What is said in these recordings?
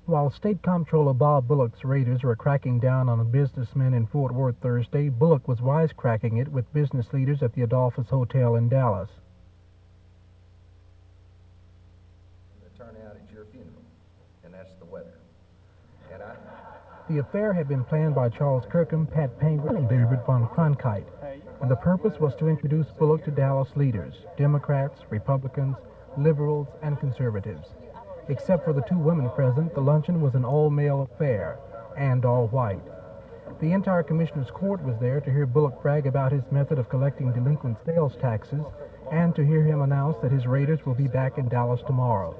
While State Comptroller Bob Bullock's raiders were cracking down on businessmen in Fort Worth Thursday, Bullock was wisecracking it with business leaders at the Adolphus Hotel in Dallas. The turnout at your funeral, and that's the weather. The affair had been planned by Charles Kirkham, Pat Penguin, and David von Cronkite, and the purpose was to introduce Bullock to Dallas leaders, Democrats, Republicans, liberals, and conservatives. Except for the two women present, the luncheon was an all-male affair, and all white. The entire commissioner's court was there to hear Bullock brag about his method of collecting delinquent sales taxes, and to hear him announce that his raiders will be back in Dallas tomorrow.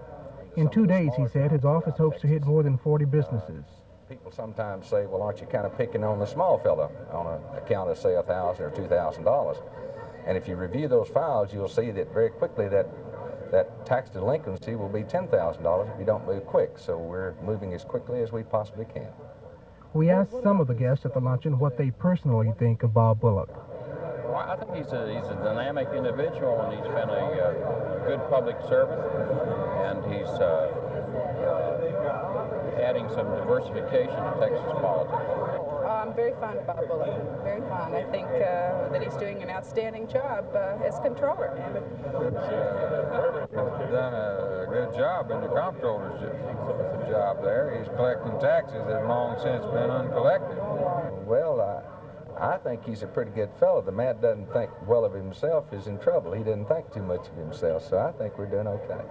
In 2 days, he said, his office hopes to hit more than 40 businesses. People sometimes say, well, aren't you kind of picking on the small fella on an account of, say, $1,000 or $2,000? And if you review those files, you'll see that very quickly that tax delinquency will be $10,000 if you don't move quick. So we're moving as quickly as we possibly can. We asked some of the guests at the luncheon what they personally think of Bob Bullock. Well, I think he's a dynamic individual, and he's been a good public servant, and he's adding some diversification to Texas politics. I'm very fond of Bob Bullock, very fond. I think that he's doing an outstanding job as Comptroller. He's done a good job in the Comptroller's job there. He's collecting taxes that have long since been uncollected. Well, I think he's a pretty good fellow. The man doesn't think well of himself is in trouble. He doesn't think too much of himself, so I think we're doing okay.